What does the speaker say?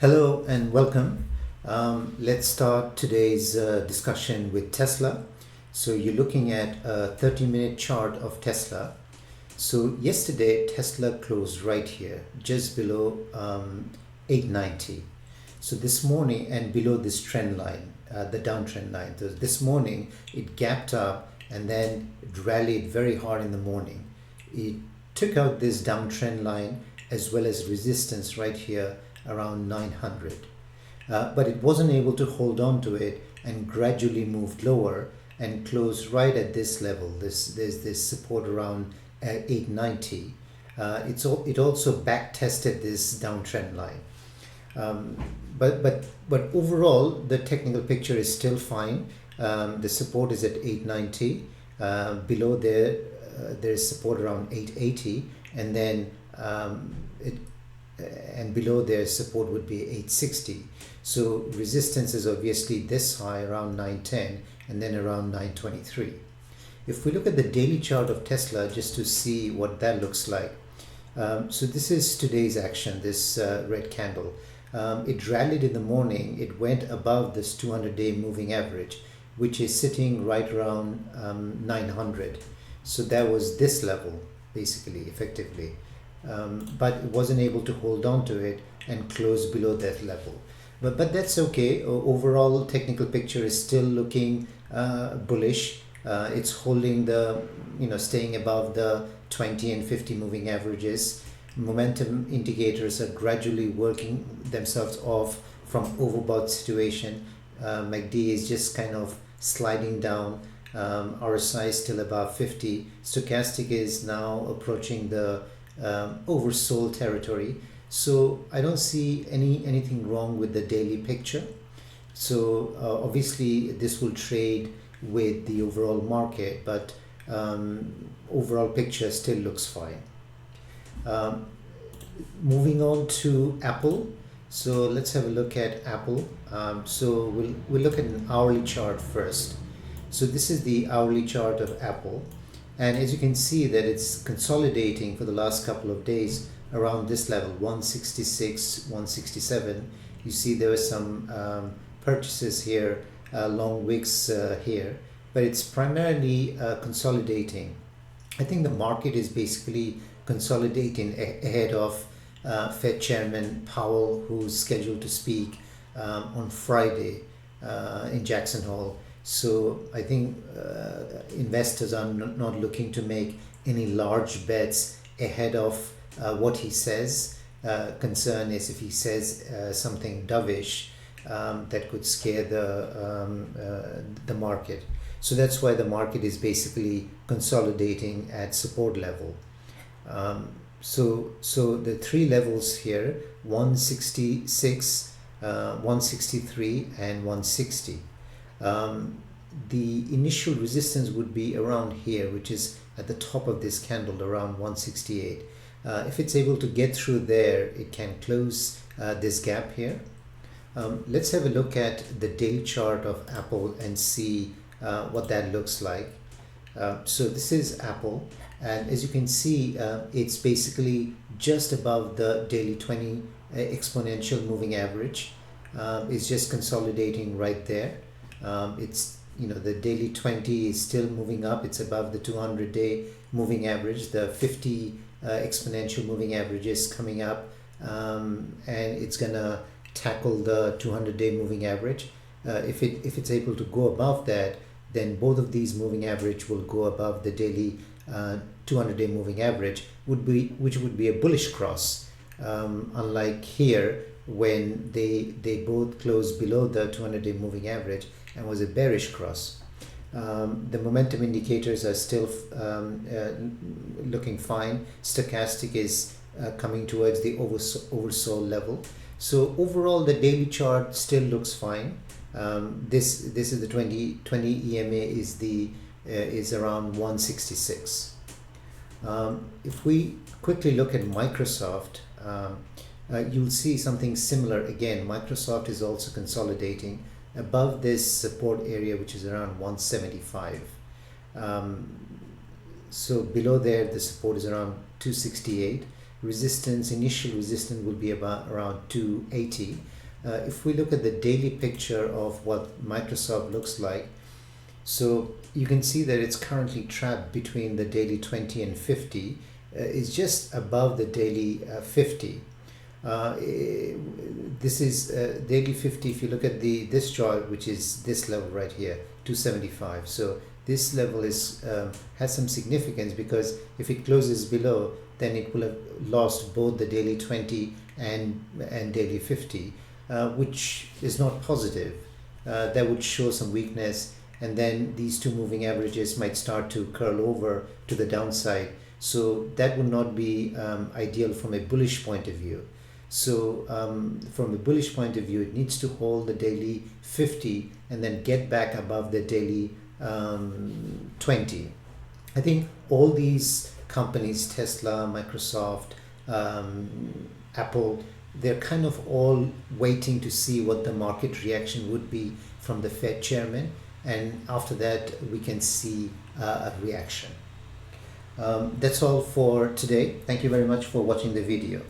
Hello and welcome. Let's start today's discussion with Tesla. So you're looking at a 30-minute chart of Tesla. So yesterday Tesla closed right here, just below 890. So this morning and below this trend line, the downtrend line. So this morning it gapped up and then it rallied very hard in the morning. It took out this downtrend line as well as resistance right here around 900. But it wasn't able to hold on to it and gradually moved lower and closed right at this level. There's this support around 890. It also back tested this downtrend line. But overall, the technical picture is still fine. The support is at 890. Below there's support around 880, and then and below their support would be 860. So resistance is obviously this high around 910 and then around 923. If we look at the daily chart of Tesla just to see what that looks like. So this is today's action, this red candle. It rallied in the morning. It went above this 200-day moving average, which is sitting right around 900. So that was this level, basically, effectively. But it wasn't able to hold on to it and close below that level. But that's okay. Overall technical picture is still looking bullish. It's holding staying above the 20 and 50 moving averages. Momentum indicators are gradually working themselves off from overbought situation. MACD is just kind of sliding down. RSI is still above 50. Stochastic is now approaching the oversold territory. So I don't see anything wrong with the daily picture. So obviously this will trade with the overall market, but overall picture still looks fine. Moving on to Apple. So let's have a look at Apple. So we'll look at an hourly chart first. So this is the hourly chart of Apple. And as you can see that it's consolidating for the last couple of days around this level, 166, 167. You see there were some purchases here, long wicks here, but it's primarily consolidating. I think the market is basically consolidating ahead of Fed Chairman Powell, who's scheduled to speak on Friday in Jackson Hole. So I think investors are not looking to make any large bets ahead of what he says. Concern is if he says something dovish that could scare the market. So that's why the market is basically consolidating at support level. So the three levels here: 166, 163, and 160. The initial resistance would be around here, which is at the top of this candle around 168. If it's able to get through there, it can close this gap here. Let's have a look at the daily chart of Apple and see what that looks like. So this is Apple, and as you can see, it's basically just above the daily 20 exponential moving average. It's just consolidating right there. The daily 20 is still moving up. It's above the 200-day moving average. The 50 exponential moving average is coming up, and it's gonna tackle the 200-day moving average. If it's able to go above that, then both of these moving average will go above the daily 200-day moving average, which would be a bullish cross. Unlike here, when they both closed below the 200-day moving average and was a bearish cross. The momentum indicators are still looking fine. Stochastic is coming towards the oversold level. So overall, the daily chart still looks fine. This is the 20 EMA is around 166. If we quickly look at Microsoft, you'll see something similar again. Microsoft is also consolidating above this support area, which is around 175. So below there, the support is around 268. resistance, initial resistance will be about around 280. If we look at the daily picture of what Microsoft looks like, so you can see that it's currently trapped between the daily 20 and 50. It's just above the daily 50. This is daily 50. If you look at this chart, which is this level right here, 275. So this level is has some significance, because if it closes below, then it will have lost both the daily 20 and daily 50, which is not positive. That would show some weakness, and then these two moving averages might start to curl over to the downside. So that would not be ideal from a bullish point of view. So from a bullish point of view, it needs to hold the daily 50 and then get back above the daily 20. I think all these companies, Tesla, Microsoft, Apple, they're kind of all waiting to see what the market reaction would be from the Fed chairman, and after that we can see a reaction. That's all for today. Thank you very much for watching the video.